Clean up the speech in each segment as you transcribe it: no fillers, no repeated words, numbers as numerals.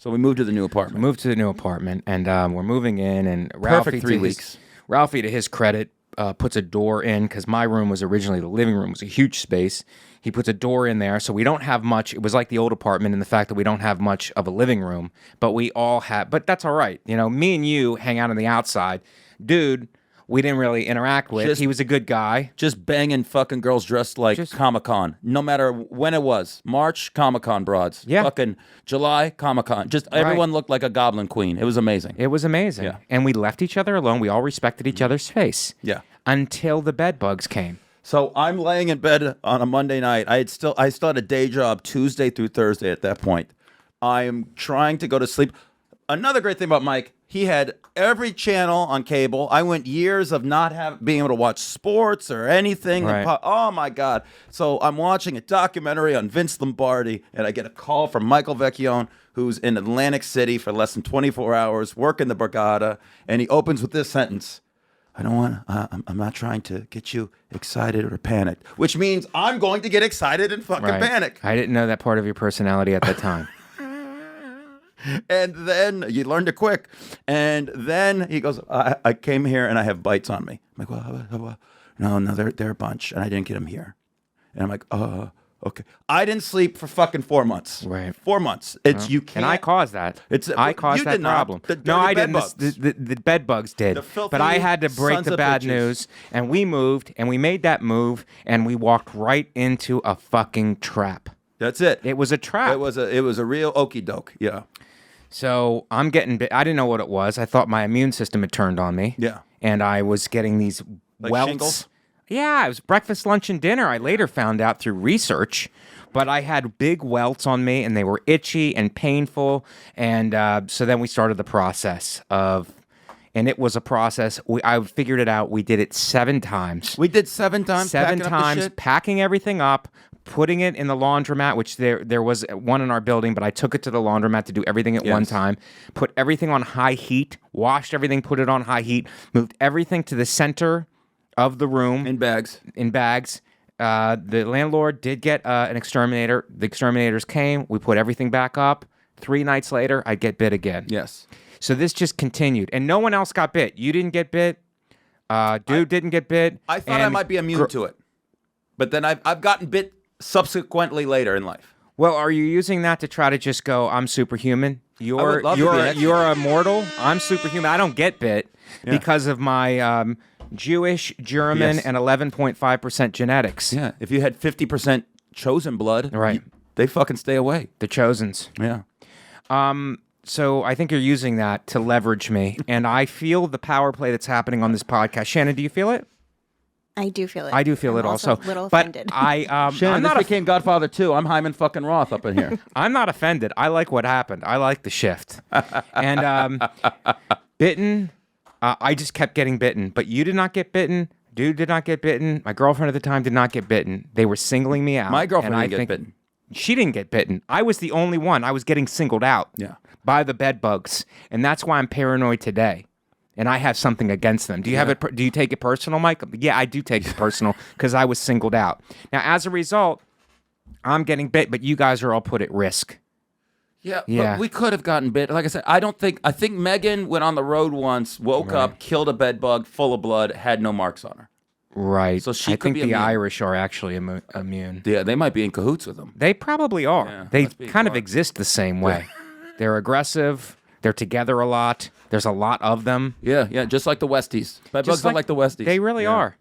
So we moved to the new apartment. And we're moving in, and Perfect 3 weeks. Ralphie, to his credit, puts a door in, because my room was originally the living room. It was a huge space. He puts a door in there, so we don't have much. It was like the old apartment in the fact that we don't have much of a living room, but we all have. But that's all right. You know, me and you hang out on the outside. Dude, we didn't really interact with. He was a good guy. Just banging fucking girls dressed like Comic-Con. No matter when it was. March, Comic-Con broads. Yeah. Fucking July, Comic-Con. Just everyone looked like a goblin queen. It was amazing. Yeah. And we left each other alone. We all respected each other's space. Yeah. Until the bed bugs came. So I'm laying in bed on a Monday night. I still had a day job Tuesday through Thursday at that point. I'm trying to go to sleep. Another great thing about Mike, he had every channel on cable. I went years of not being able to watch sports or anything. Right. Oh, my God. So I'm watching a documentary on Vince Lombardi, and I get a call from Michael Vecchione, who's in Atlantic City for less than 24 hours, working the Borgata, and he opens with this sentence. I'm not trying to get you excited or panicked, which means I'm going to get excited and fucking panic. I didn't know that part of your personality at that time. And then you learned it quick. And then he goes, I came here and I have bites on me. I'm like, well, no, they're a bunch, and I didn't get them here. And I'm like, okay. I didn't sleep for fucking 4 months. Right. 4 months. You can't. And I caused that. I caused that problem. No, I didn't. The bed bugs did. But I had to break the bad news. And we moved, and we made that move, and we walked right into a fucking trap. That's it. It was a trap. It was a real okey doke. Yeah. So I'm getting bit. I didn't know what it was. I thought my immune system had turned on me. Yeah. And I was getting these welts. Shingles? Yeah, it was breakfast, lunch, and dinner. I later found out through research, but I had big welts on me, and they were itchy and painful. And so then we started the process and it was a process. I figured it out. We did it 7 times. We did 7 times. 7 times, packing everything up, putting it in the laundromat, which there was one in our building, but I took it to the laundromat to do everything at one time. Put everything on high heat, washed everything, put it on high heat, moved everything to the center of the room. In bags. The landlord did get an exterminator. The exterminators came. We put everything back up. 3 nights later, I'd get bit again. Yes. So this just continued. And no one else got bit. You didn't get bit. Dude didn't get bit. I thought I might be immune to it. But then I've gotten bit subsequently later in life. Well, are you using that to try to just go, I'm superhuman? You're immortal. I'm superhuman. I don't get bit because of my Jewish, German, and 11.5% genetics. Yeah. If you had 50% chosen blood, right, they fucking stay away. The chosens. Yeah. So I think you're using that to leverage me, and I feel the power play that's happening on this podcast. Shannon, do you feel it? I do feel it. I do feel it also. A little offended. But Shannon, this became Godfather 2. I'm Hyman fucking Roth up in here. I'm not offended. I like what happened. I like the shift. And bitten, I just kept getting bitten. But you did not get bitten. Dude did not get bitten. My girlfriend at the time did not get bitten. They were singling me out. My girlfriend didn't get bitten. She didn't get bitten. I was the only one. I was getting singled out by the bed bugs. And that's why I'm paranoid today. And I have something against them. Do you have it? Do you take it personal, Mike? Yeah, I do take it personal because I was singled out. Now, as a result, I'm getting bit, but you guys are all put at risk. Yeah. But we could have gotten bit. Like I said, I think Megan went on the road once, woke up, killed a bed bug full of blood, had no marks on her. Right. So I think the Irish are actually immune. Yeah, they might be in cahoots with them. They probably are. Yeah, they kind of exist the same way. They're aggressive. They're together a lot. There's a lot of them. Yeah, just like the Westies. Bed bugs are like the Westies. They really are.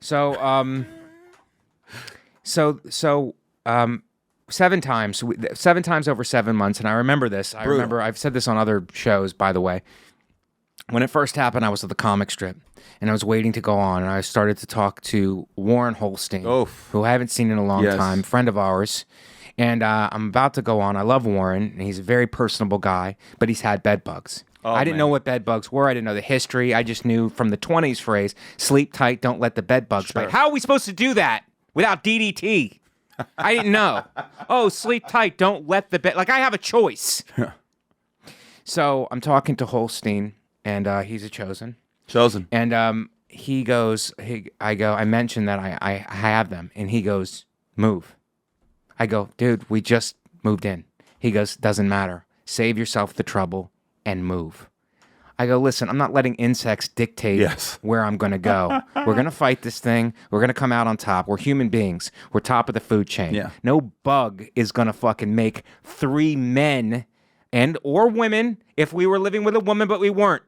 So, 7 times over 7 months, and I remember this. I remember I've said this on other shows, by the way. When it first happened, I was at the comic strip, and I was waiting to go on, and I started to talk to Warren Holstein, who I haven't seen in a long time, friend of ours. And I'm about to go on. I love Warren, and he's a very personable guy, but he's had bed bugs. I didn't know what bed bugs were. I didn't know the history. I just knew from the 20s phrase, sleep tight, don't let the bed bugs bite. How are we supposed to do that without DDT? I didn't know. Sleep tight, don't let the bed... Like, I have a choice. So I'm talking to Holstein, and he's a chosen. And he goes, I mentioned that I have them, and he goes, move. I go, dude, we just moved in. He goes, doesn't matter. Save yourself the trouble and move. I go, listen, I'm not letting insects dictate where I'm going to go. We're going to fight this thing. We're going to come out on top. We're human beings. We're top of the food chain. Yeah. No bug is going to fucking make 3 men and or women if we were living with a woman, but we weren't.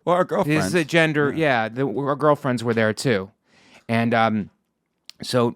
Well, our girlfriends. This is a gender. Yeah, our girlfriends were there too. And so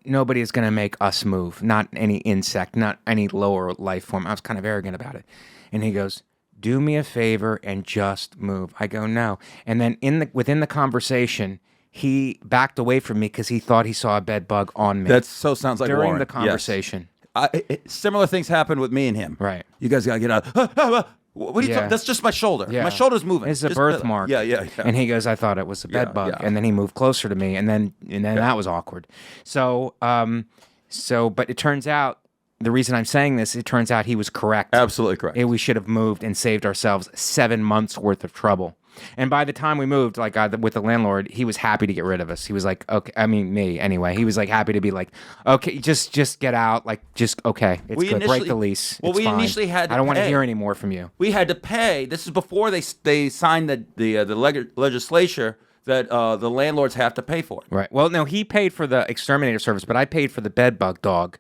nobody is going to make us move. Not any insect, not any lower life form. I was kind of arrogant about it. And he goes, do me a favor and just move. I go, no. And then within the conversation, he backed away from me because he thought he saw a bed bug on me. That so sounds like during Warren. the conversation. Yes. Similar things happened with me and him. Right. You guys got to get out. What are you talking? That's just my shoulder. Yeah. My shoulder's moving. It's a birthmark. Yeah. And he goes, I thought it was a bed bug. yeah. And then he moved closer to me, and then that was awkward. So, but it turns out, the reason I'm saying this, it turns out he was correct. Absolutely correct. We should have moved and saved ourselves 7 months worth of trouble. And by the time we moved, like with the landlord, he was happy to get rid of us. He was like, okay, I mean me anyway. He was like happy to be like, okay, just get out. Like, just okay, it's good. Break the lease. Well, it's we fine. initially had to I don't want to pay. hear any more from you. We had to pay. This is before they signed the legislature that the landlords have to pay for it. Right. Well, no, he paid for the exterminator service, but I paid for the bed bug dog,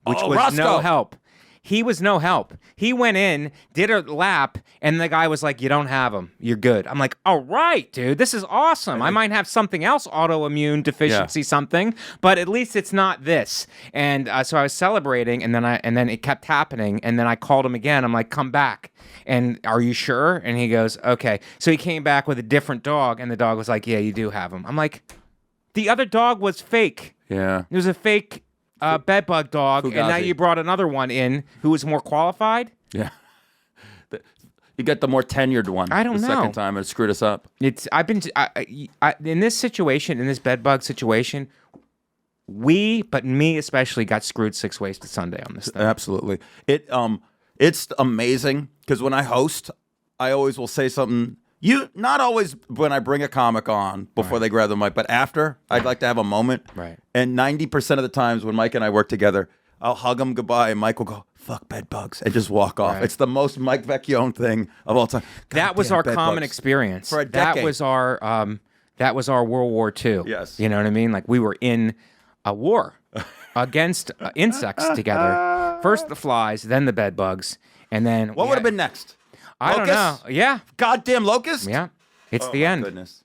which was Roscoe. no help. He was no help. He went in, did a lap, and the guy was like, you don't have him. You're good. I'm like, all right, dude, this is awesome. I might have something else, autoimmune deficiency something, but at least it's not this. And so I was celebrating, and then it kept happening, and then I called him again. I'm like, come back. And are you sure? And he goes, okay. So he came back with a different dog, and the dog was like, yeah, you do have him. I'm like, the other dog was fake. Yeah. It was a fake bedbug dog, Fugazi. and now you brought another one in who was more qualified. Yeah. You got the more tenured one. I don't the know. second time it screwed us up. I've been in this situation, in this bedbug situation, but me especially, got screwed 6 ways to Sunday on this thing. Absolutely. It's amazing because when I host, I always will say something. Not always when I bring a comic on before they grab the mic, but after, I'd like to have a moment. Right. And 90% of the times when Mike and I work together, I'll hug him goodbye, and Mike will go, fuck bed bugs, and just walk off. Right. It's the most Mike Vecchione thing of all time. That was our common experience. For a decade. That was our World War II. Yes. You know what I mean? Like, we were in a war against insects together. First the flies, then the bed bugs, and then What would have been next? I don't know. Locusts? Yeah. Goddamn locust? Yeah. It's Oh, the my end. Goodness.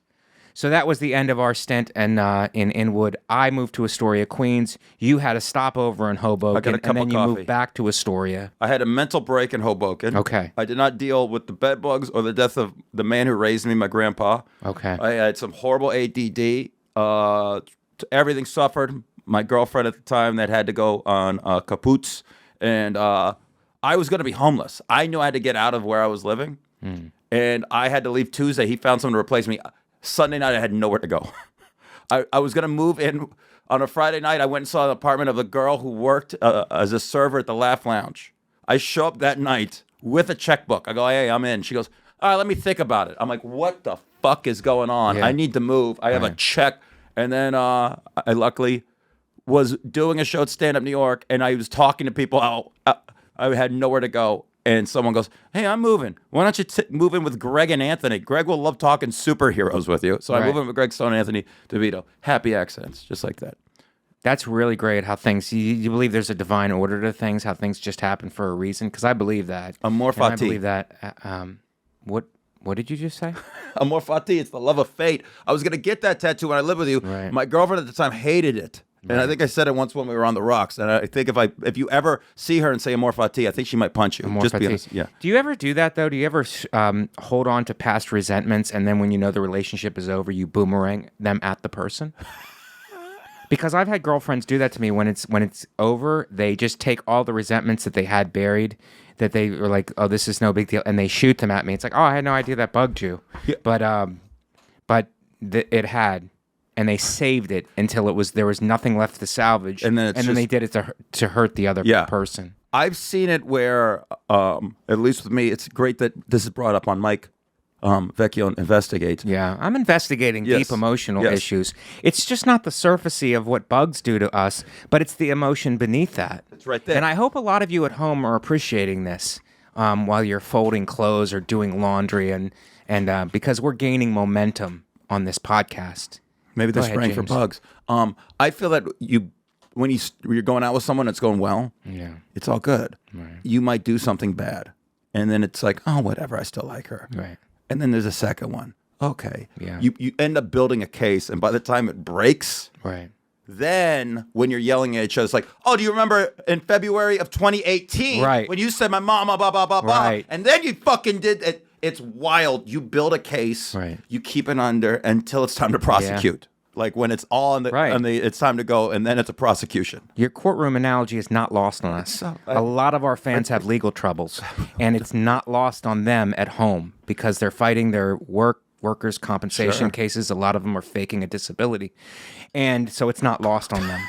So that was the end of our stint in Inwood. I moved to Astoria, Queens. You had a stopover in Hoboken, cup and then of you coffee. moved back to Astoria. I had a mental break in Hoboken. Okay. I did not deal with the bed bugs or the death of the man who raised me, my grandpa. Okay. I had some horrible ADD. Everything suffered. My girlfriend at the time that had to go on kapoots, and I was going to be homeless. I knew I had to get out of where I was living, and I had to leave Tuesday. He found someone to replace me. Sunday night, I had nowhere to go. I was going to move in on a Friday night. I went and saw the apartment of a girl who worked as a server at the Laugh Lounge. I show up that night with a checkbook. I go, hey, I'm in. She goes, all right, let me think about it. I'm like, what the fuck is going on? Yeah. I need to move. I have a check. And then I luckily was doing a show at Stand Up New York, and I was talking to people. I had nowhere to go. And someone goes, hey, I'm moving. Why don't you move in with Greg and Anthony? Greg will love talking superheroes with you. So I move in with Greg Stone and Anthony DeVito. Happy accents, just like that. That's really great how things, you believe there's a divine order to things, how things just happen for a reason? Because I believe that. Amor And I fati. believe that. What did you just say? Amor fati, it's the love of fate. I was going to get that tattoo when I lived with you. Right. My girlfriend at the time hated it. And I think I said it once when we were on the rocks. And I think if you ever see her and say Amor fati, I think she might punch you. Amor Just be fati. honest. Yeah. Do you ever do that, though? Do you ever hold on to past resentments, and then when you know the relationship is over, you boomerang them at the person? Because I've had girlfriends do that to me. When it's over, they just take all the resentments that they had buried, that they were like, oh, this is no big deal, and they shoot them at me. It's like, oh, I had no idea that bugged you. Yeah. But it had. And they saved it until there was nothing left to salvage, And then they did it to hurt the other person. I've seen it where, at least with me, it's great that this is brought up on Mike Vecchione Investigates. Yeah, I'm investigating Yes. deep emotional Yes. issues. It's just not the surfacey of what bugs do to us, but it's the emotion beneath that. It's right there. And I hope a lot of you at home are appreciating this while you're folding clothes or doing laundry, and because we're gaining momentum on this podcast. Maybe they're Go ahead, spraying for James. bugs. I feel that when you're going out with someone that's going well, Yeah. it's all good. Right. You might do something bad, and then it's like, oh, whatever, I still like her. Right. And then there's a second one. Okay. Yeah. You end up building a case, and by the time it breaks, Right. then when you're yelling at each other, it's like, oh, do you remember in February of 2018 Right. when you said my mama, blah, blah, blah, blah, Right. and then you fucking did it. It's wild. You build a case, Right. you keep it under until it's time to prosecute. Like when it's all on the, Right. it's time to go, and then it's a prosecution. Your courtroom analogy is not lost on us. A lot of our fans have legal troubles, and it's not lost on them at home because they're fighting their workers' compensation cases. A lot of them are faking a disability, and so it's not lost on them.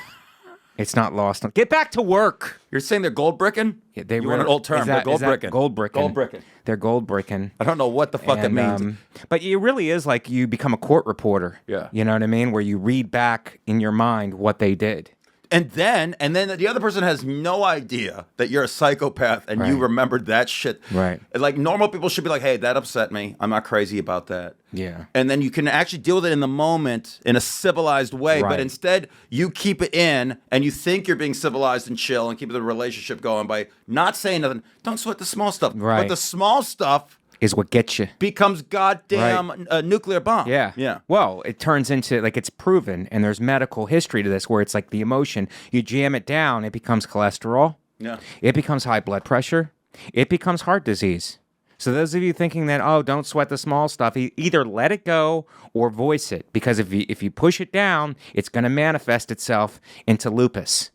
It's not lost on. Get back to work. You're saying they're gold bricking? Yeah, they you want an old term? Is They're that, gold is that bricking. Gold bricking. Gold bricking. They're gold bricking. I don't know what the fuck it means. But it really is like you become a court reporter. Yeah. You know what I mean? Where you read back in your mind what they did. And then the other person has no idea that you're a psychopath and you Right. remembered that shit. Right. Like normal people should be like, hey, that upset me. I'm not crazy about that. Yeah. And then you can actually deal with it in the moment in a civilized way. Right. But instead, you keep it in and you think you're being civilized and chill and keep the relationship going by not saying nothing. Don't sweat the small stuff. Right. But the small stuff Is what gets you. becomes goddamn nuclear bomb. Yeah. Yeah. Well, it turns into, like, it's proven, and there's medical history to this, where it's like the emotion, you jam it down, it becomes cholesterol. Yeah. It becomes high blood pressure. It becomes heart disease. So those of you thinking that, oh, don't sweat the small stuff, either let it go or voice it. Because if you push it down, it's going to manifest itself into lupus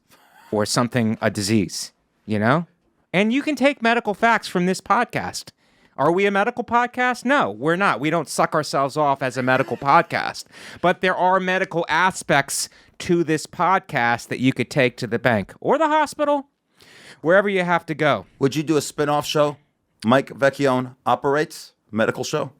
or something, a disease, you know? And you can take medical facts from this podcast. Are we a medical podcast? No, we're not. We don't suck ourselves off as a medical podcast. But there are medical aspects to this podcast that you could take to the bank or the hospital, wherever you have to go. Would you do a spin-off show? Mike Vecchione Operates? Medical show?